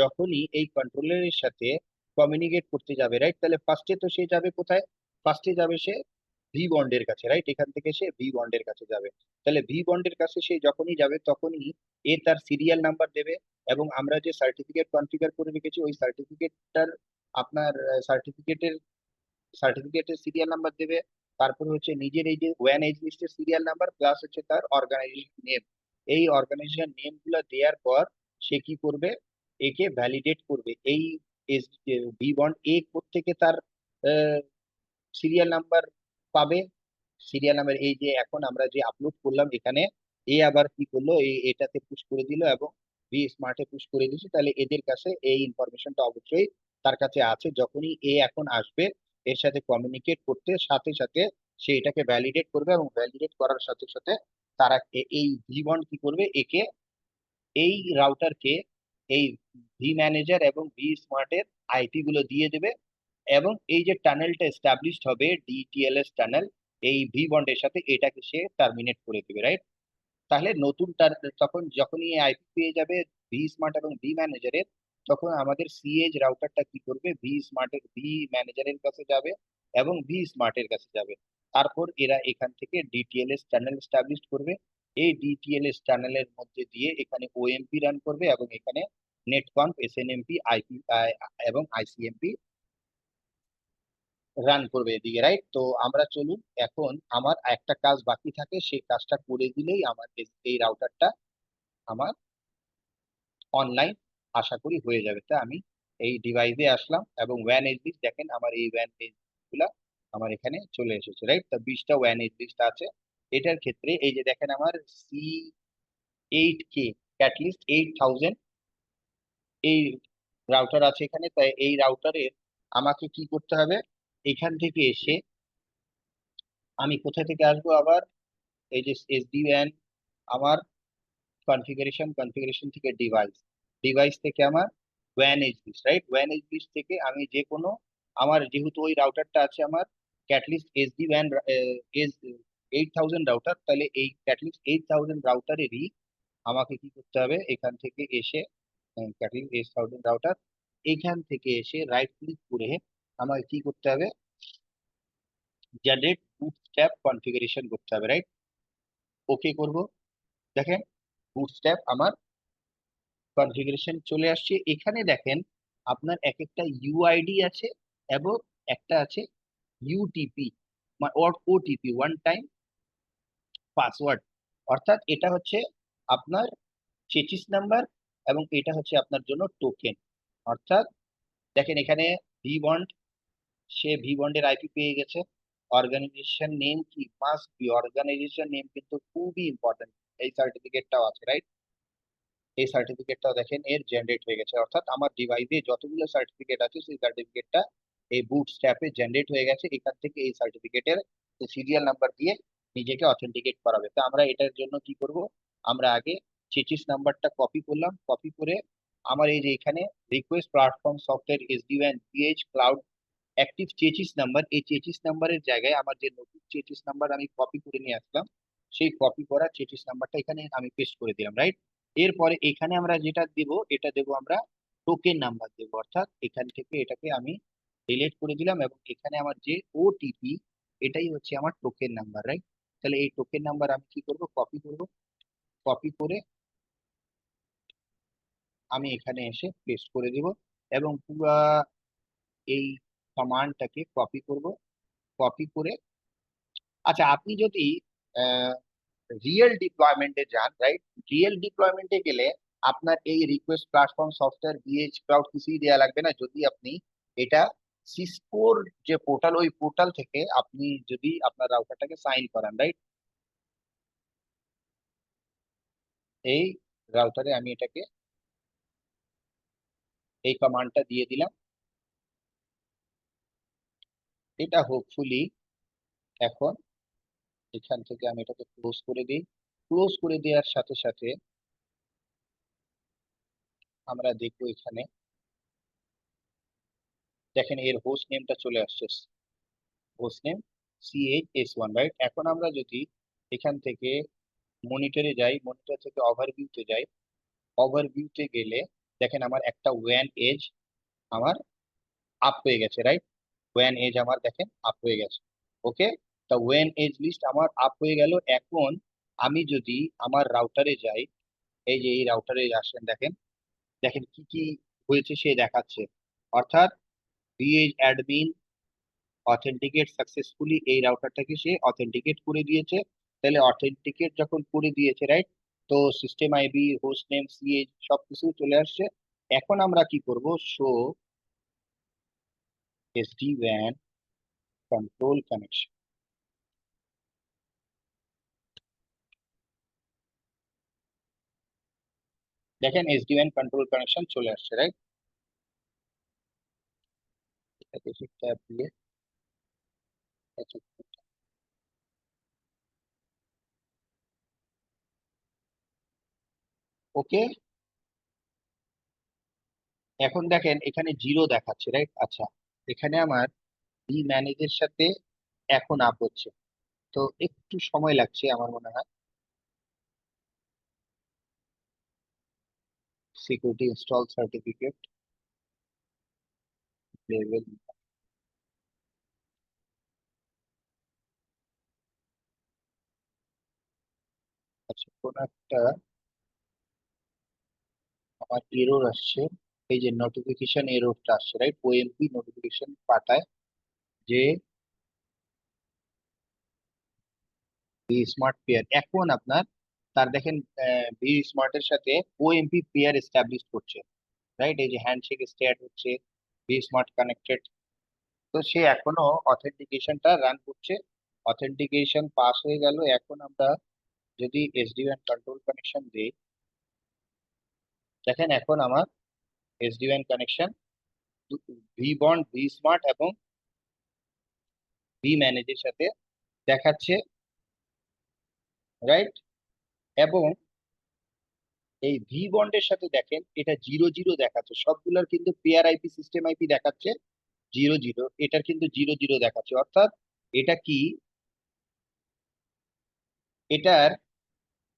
যখনই এই কন্ট্রোলারের সাথে কমিউনিকেট করতে যাবে, রাইট, তাহলে ফার্স্টে তো সে যাবে কোথায়, ফার্স্টে যাবে সে ভি বন্ডের কাছে, রাইট। এখান থেকে সে ভি বন্ডের কাছে যাবে। তাহলে ভি বন্ডের কাছে সে যখনই যাবে তখনই এ তার সিরিয়াল নাম্বার দেবে এবং আমরা যে সার্টিফিকেট কনফিগার করে রেখেছি ওই সার্টিফিকেটটার, আপনার সার্টিফিকেটের সিরিয়াল নাম্বার দেবে। তারপর হচ্ছে নিজের এই যে ওয়ান এজ লিস্টের সিরিয়াল নাম্বার প্লাস হচ্ছে তার অর্গানাইজেশন নেম। এই অর্গানাইজেশন নেম গুলো দেওয়ার পর সে কি করবে, একে ভ্যালিডেট করবে। এই এস ভি বন্ড এ থেকে তার সিরিয়াল নাম্বার পাবে। সিরিয়াল নাম্বার এই যে এখন আমরা যে আপলোড করলাম এখানে, এ আবার কি করলো, এটাতে পুশ করে দিল এবং বি স্মার্টে পুশ করে দিয়েছে, তাহলে এদের কাছে এই ইনফরমেশনটা অবশ্যই তার কাছে আছে। যখনই এ এখন আসবে এর সাথে কমিউনিকেট করতে, সাথে সাথে সে এটাকে ভ্যালিডেট করবে এবং ভ্যালিডেট করার সাথে সাথে তারা এই ভি বন্ড কি করবে, একে, এই রাউটারকে এই ভি ম্যানেজার এবং ভি স্মার্টের আইপি গুলো দিয়ে দেবে এবং এই যে টানেলটা এস্টাবলিশড হবে ডিটিএলএস টানেল, এই ভি বন্ডের সাথে এটাকে সে টার্মিনেট করে দেবে, রাইট। তাহলে নতুন তখন যখনই আইপি পেয়ে যাবে ভি স্মার্ট এবং ভি ম্যানেজারের, তখন আমাদের সিএজ রাউটারটা কি করবে, ভি স্মার্টের ভি ম্যানেজারের কাছে যাবে এবং ভি স্মার্টের কাছে যাবে। তারপর এরা এখান থেকে ডিটিএলএস চ্যানেল এস্টাবলিশ করবে। এই ডিটিএলএস চ্যানেলের মধ্যে দিয়ে এখানে ওএমপি রান করবে এবং এখানে নেটকনফ, এসএনএমপি, আইপি এবং আইসিএমপি রান করবে এদিকে, রাইট? তো আমরা চলুন, এখন আমার একটা কাজ বাকি থাকে, সেই কাজটা করে দিলেই আমার এই রাউটারটা আমার অনলাইন আশা করি হয়ে যাবে। তা আমি এই ডিভাইসে আসলাম এবং ওয়ান এজ লিস্ট দেখেন, আমার এই ওয়ান এজ গুলা আমার এখানে চলে এসেছে, রাইট? তো 20টা ওয়ান এজ লিস্ট আছে। এটার ক্ষেত্রে এই যে দেখেন আমার C8K, অ্যাটলিস্ট 8000 এই রাউটার আছে এখানে। তাই এই রাউটারের আমাকে কি করতে হবে, এখান থেকে এসে আমি কোথা থেকে আসবো আবার, এই যে এসডি ওয়ান, আমার কনফিগারেশন থেকে ডিভাইস, ডিভাইস থেকে আমার ওয়ান এজ লিস্ট, রাইট? ওয়ান এজ লিস্ট থেকে আমি যে কোনো, আমার যেহেতু ওই রাউটারটা আছে আমার ক্যাটলিস্ট এসডি ওয়ান এজ 8000 রাউটার, তাহলে এই ক্যাটলিস্ট 8000 রাউটারেরই আমাকে কি করতে হবে, এখান থেকে এসে ক্যাটলিস্ট 8000 রাউটার, এখান থেকে এসে রাইট ক্লিক করে আমাকে কি করতে হবে, জেনারেট বুটস্ট্র্যাপ কনফিগারেশন করতে হবে, রাইট? ওকে করব। দেখেন বুটস্ট্র্যাপ আমার কনফিগারেশন চলে আসছে। এখানে দেখেন আপনার এক একটা ইউআইডি আছে এবং একটা আছে UTP, OTP, one time password. অর্থাৎ এটা হচ্ছে আপনার চেচিস নাম্বার এবং এটা হচ্ছে আপনার জন্য টোকেন। অর্থাৎ দেখেন এখানে ভি বন্ড, সে ভি বন্ডের আইপি পেয়ে গেছে। অর্গানাইজেশন নেম কি, মাস্ট বি অর্গানাইজেশন নেম, কিন্তু খুবই ইম্পর্টেন্ট। এই সার্টিফিকেটটাও আছে, রাইট? এই সার্টিফিকেটটাও দেখেন এর জেনারেট হয়ে গেছে, অর্থাৎ আমার ডিভাইসে যতগুলো সার্টিফিকেট আছে সেই সার্টিফিকেটটা এই বুটস্ট্র্যাপে জেনারেট হয়ে গেছে। এখান থেকে এই সার্টিফিকেটের সিরিয়াল নাম্বার দিয়ে নিজেকে অথেন্টিকেট করাবে। তো আমরা এটার জন্য কি করব, আমরা আগে চেচিস নাম্বারটা কপি করলাম, কপি করে আমার এই যে এখানে request platform software sdwan PH cloud active chassis number, এই চেচিস নাম্বারের জায়গায় আমার যে নতুন চেচিস নাম্বার আমি কপি করে নিয়ে আসলাম, সেই কপি করা চেচিস নাম্বারটা এখানে আমি পেস্ট করে দিলাম, রাইট? এরপরে এখানে আমরা যেটা দেব, এটা দেব আমরা টোকেন নাম্বার দেব, অর্থাৎ এখান থেকে এটাকে আমি ডিলিট করে দিলাম এবং এখানে আমার যে ওটিপি, এটাই হচ্ছে আমার টোকেন নাম্বার, রাইট? তাহলে এই টোকেন নাম্বার আমি কি করব, কপি করব, কপি করে আমি এখানে এসে পেস্ট করে দিব এবং পুরা এই কমান্ডটাকে কপি করব, কপি করে, আচ্ছা আপনি যদি রিয়েল ডিপ্লয়মেন্টে যান, রাইট? রিয়েল ডিপ্লয়মেন্টে গেলে আপনার এই request platform software BH cloud কিছুই দেওয়া লাগবে না, যদি আপনি এটা সিসকোর যে পোর্টাল, ওই পোর্টাল থেকে আপনি যদি আপনার রাউটারটাকে সাইন করান, রাইট? এই রাউটারে আমি এটাকে এই কমান্ডটা দিয়ে দিলাম। এটা হোপফুলি এখন এখান থেকে আমি এটাকে ক্লোজ করে দিই। ক্লোজ করে দেওয়ার সাথে সাথে আমরা দেখবো এখানে দেখেন এর হোস্ট নেমটা চলে আসছে, হোস্ট নেম CHS1, রাইট? এখন আমরা যদি এখান থেকে মনিটরে যাই, মনিটর থেকে ওভারভিউতে যাই, ওভারভিউতে গেলে দেখেন আমার একটা ওয়ান এজ আমার আপ হয়ে গেছে, রাইট? ওয়ান এজ আমার দেখেন আপ হয়ে গেছে। ওকে, তা ওয়ান এজ লিস্ট আমার আপ হয়ে গেল। এখন আমি যদি আমার রাউটারে যাই, এই যে এই রাউটারে আসেন, দেখেন দেখেন কি কি হয়েছে সে দেখাচ্ছে, অর্থাৎ ভিএজ অ্যাডমিন অথেন্টিকেট সাকসেসফুলি, এই রাউটারটাকে সে অথেন্টিকেট করে দিয়েছে। তাহলে অথেন্টিকেট যখন করে দিয়েছে, রাইট, তো system ID, host name, CH সবকিছু চলে আসছে। এখন আমরা কি করব, show SD one control connection, দেখেন এসডি ওয়ান কন্ট্রোল কানেকশন চলে আসছে, রাইট? এটাকে ট্যাব দিয়ে ওকে। এখন দেখেন এখানে জিরো দেখাচ্ছে, রাইট? আচ্ছা, এখানে আমার এই ম্যানেজের সাথে এখন আপ হচ্ছে, তো একটু সময় লাগছে আমার মনে হয়। সিকিউরিটি ইনস্টল সার্টিফিকেট লেভেল, আচ্ছা কোন একটা আমার এরর আসছে, এই যে নোটিফিকেশন এররটা আসছে, রাইট? ওএমপি নোটিফিকেশন পাঠায় যে ভি স্মার্ট পেয়ার এখন আপনার তার দেখেন ভি স্মার্ট এর সাথে ওএমপি পেয়ার এস্টাবলিশ করছে, রাইট? এই যে হ্যান্ডশেক স্টার্ট হচ্ছে, ভি স্মার্ট কানেক্টেড। তো সে এখনো অথেন্টিকেশনটা রান করছে, অথেন্টিকেশন পাস হয়ে গেল। এখন আমরা যদি এসডি ওয়ান কন্ট্রোল কানেকশন দিই, দেখেন এখন আমার SD one connection V bond, V smart এবং ভি ম্যানেজের সাথে দেখাচ্ছে, রাইট? এবং এই ভি বন্ডের সাথে দেখেন এটা 0 0 দেখাচ্ছে, সবগুলোর কিন্তু পেয়ার আইপি সিস্টেম আইপি দেখাচ্ছে 0 0, এটার কিন্তু 0 0 দেখাচ্ছে। অর্থাৎ এটা কি, এটার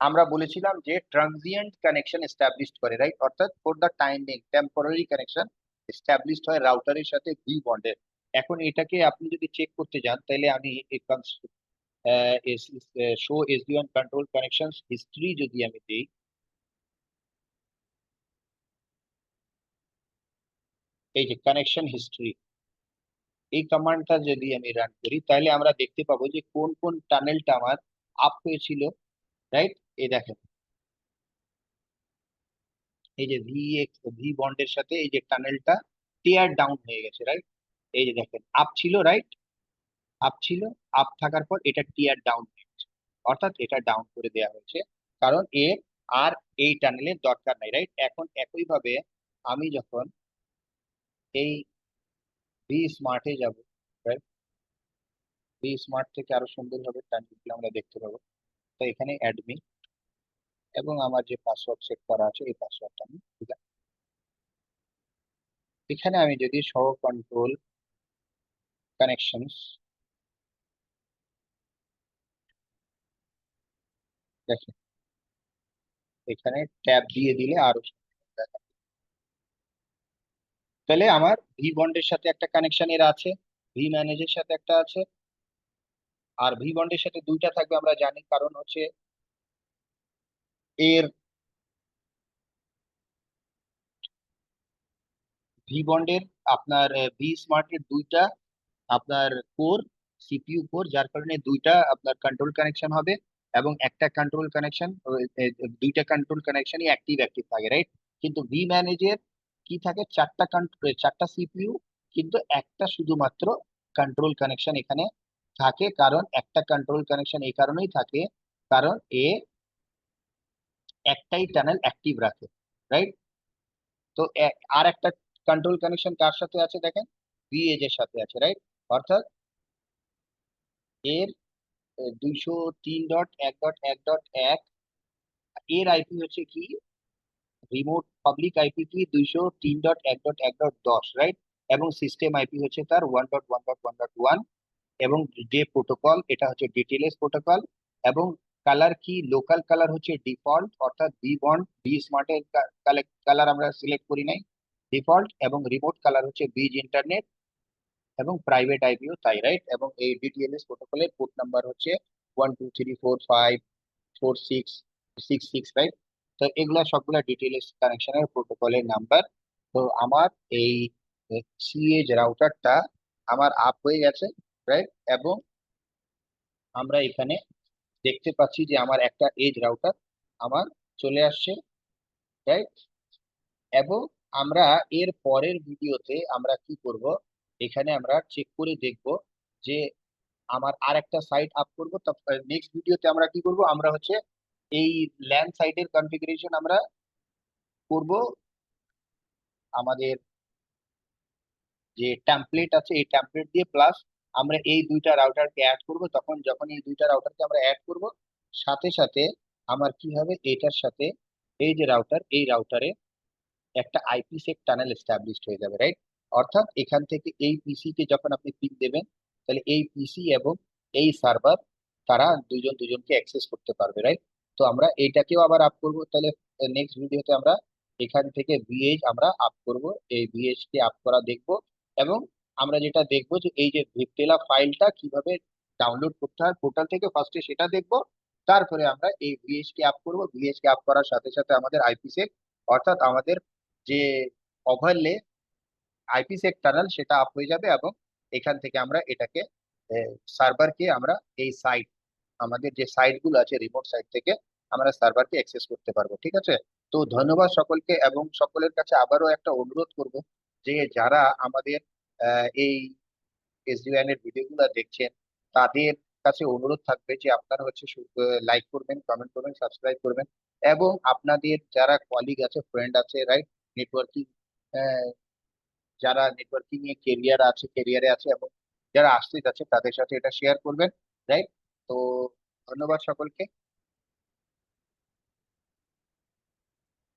আমরা বলেছিলাম যে ট্রানজিয়েন্ট কানেকশন এস্টাবলিশড করে, রাইট? অর্থাৎ for the time being temporary connection established হয় রাউটারের সাথে ভি বন্ডের। এখন এটাকে আপনি যদি চেক করতে যান তাহলে আমি show SD one control connection history যদি আমি দিই, এই যে কানেকশন হিস্ট্রি, এই কমান্ডটা যদি আমি রান করি তাহলে আমরা দেখতে পাবো যে কোন কোন টানেলটা আমার আপ হয়েছিল, রাইট? এই দেখেন এই যে ভি বন্ডের সাথে এই যে টানেলটা টিয়ার ডাউন হয়ে গেছে, রাইট? এই যে দেখেন আপ ছিল, রাইট? আপ ছিল, আপ থাকার পর এটা টিয়ার ডাউন হয়ে গেছে, অর্থাৎ এটা ডাউন করে দেওয়া হয়েছে, কারণ এর আর এই টানেলের দরকার নাই, রাইট? এখন একইভাবে আমি যখন এই ভি স্মার্টে যাব, রাইট? ভি স্মার্ট থেকে আরো সুন্দরভাবে টানেলগুলো আমরা দেখতে পাবো। তো এখানে অ্যাডমিন এবং আমার যে পাসওয়ার্ড সেট করা আছে এই পাসওয়ার্ডটা আমি দিলাম। এখানে আমি যদি শো কন্ট্রোল কানেকশনস দেখেন, এখানে ট্যাব দিয়ে দিলে আরো সুন্দর দেখাবে। তাহলে আমার ভি বন্ডের সাথে একটা কানেকশন এর আছে, ভি ম্যানেজের সাথে একটা আছে, আর ভি বন্ডের সাথে দুইটা থাকবে আমরা জানি, কারণ হচ্ছে এর ভি বন্ডের আপনার ভি স্মার্টের দুইটা আপনার কোর, সিপিইউ কোর, যার কারণে দুইটা আপনার কন্ট্রোল কানেকশন হবে, এবং একটা কন্ট্রোল কানেকশন, দুইটা কন্ট্রোল কানেকশনই অ্যাক্টিভ অ্যাক্টিভ থাকে, রাইট? কিন্তু ভি ম্যানেজের কি থাকে, চারটা কন্ট্রোল, চারটা সিপিইউ, কিন্তু একটা শুধুমাত্র কন্ট্রোল কানেকশন এখানে থাকে। কারণ একটা কন্ট্রোল কানেকশন এই কারণেই থাকে কারণ এ একটাই চ্যানেল অ্যাক্টিভ রাখে, রাইট? তো আর একটা কন্ট্রোল কানেকশন কার সাথে আছে দেখেন, ভিএজ এর সাথে আছে, রাইট? অর্থাৎ এর 203.1.1.1 এর আইপি হচ্ছে কি, রিমোট পাবলিক আইপি কি 203.1.1.10, রাইট? এবং সিস্টেম আইপি হচ্ছে তার 1.1.1.1। এবং যে প্রোটোকল এটা হচ্ছে ডিটিএলএস প্রোটোকল। এবং কালার কি, লোকাল কালার হচ্ছে ডিফল্ট, অর্থাৎ বি বন্ড বি স্মার্টের কালার আমরা সিলেক্ট করি নাই, ডিফল্ট। এবং রিমোট কালার হচ্ছে বিজ ইন্টারনেট, এবং প্রাইভেট আইপিও তাই, রাইট? এবং এই ডিটিএলএস প্রোটোকলের পোর্ট নাম্বার হচ্ছে 1 2 3 4 5 4 6 6 6, রাইট? তো এগুলা সবগুলা ডিটিএলএস কানেকশনের প্রোটোকলের নাম্বার। তো আমার এই সিএজ রাউটারটা আমার আপ হয়ে গেছে, রাইট? এবং আমরা এখানে দেখতে পাচ্ছি যে আমার একটা এজ রাউটার আমার চলে আসছে, রাইট? এবং আমরা এর পরের ভিডিওতে আমরা কি করব, এখানে আমরা চেক করে দেখব যে আমার আর একটা সাইট আপ করবো। নেক্সট ভিডিওতে আমরা কি করব, আমরা হচ্ছে এই ল্যান সাইটের কনফিগারেশন আমরা করব, আমাদের যে টেমপ্লেট আছে এই টেমপ্লেট দিয়ে, প্লাস আমরা এই দুইটা রাউটারকে অ্যাড করব। তখন যখন এই দুইটা রাউটারকে আমরা অ্যাড করব, সাথে সাথে আমার কি হবে, এটার সাথে এই যে রাউটার, এই রাউটারে একটা আইপি সেক টানেল এস্টাবলিশড হয়ে যাবে, রাইট? অর্থাৎ এখান থেকে এই পিসি কে যখন আপনি পিন দেবেন, তাহলে এই পিসি এবং এই সার্ভার তারা দুজন দুজনকে অ্যাক্সেস করতে পারবে, রাইট? তো আমরা এইটাকেও আবার আপ করব। তাহলে নেক্সট ভিডিওতে আমরা এখান থেকে ভিএইচ আমরা আপ করব, এই ভিএইচ কে আপ করা দেখব। এবং আমরা যেটা দেখব যে এই যে ভিক্টেলা ফাইলটা কিভাবে ডাউনলোড করতে হয় পোর্টাল থেকে, ফার্স্টে সেটা দেখব। তারপরে আমরা এই ভিএইচ কে আপ করব, ভিএইচ কে আপ করার সাথে সাথে আমাদের আইপিসেক, অর্থাৎ আমাদের যে ওভারলে আইপি সেক টানেল সেটা আপ হয়ে যাবে, এবং এখান থেকে আমরা এটাকে সার্ভারকে আমরা এই সাইট, আমাদের যে সাইট গুলো আছে রিমোট সাইট থেকে আমরা সার্ভারকে অ্যাক্সেস করতে পারবো। ঠিক আছে? তো ধন্যবাদ সকলকে, এবং সকলের কাছে আবারও একটা অনুরোধ করব যে যারা আমাদের এই এসডিওএন এর ভিডিওগুলো দেখছেন, তাদের কাছে অনুরোধ থাকবে যে আপনারা হচ্ছে লাইক করবেন, কমেন্ট করবেন, সাবস্ক্রাইব করবেন, এবং আপনাদের যারা কলিগ আছে, ফ্রেন্ড আছে, রাইট, নেটওয়ার্কিং, যারা নেটওয়ার্কিং এ ক্যারিয়ারে আছে এবং যারা আসতে যাচ্ছে তাদের সাথে এটা শেয়ার করবেন, রাইট? তো ধন্যবাদ সকলকে।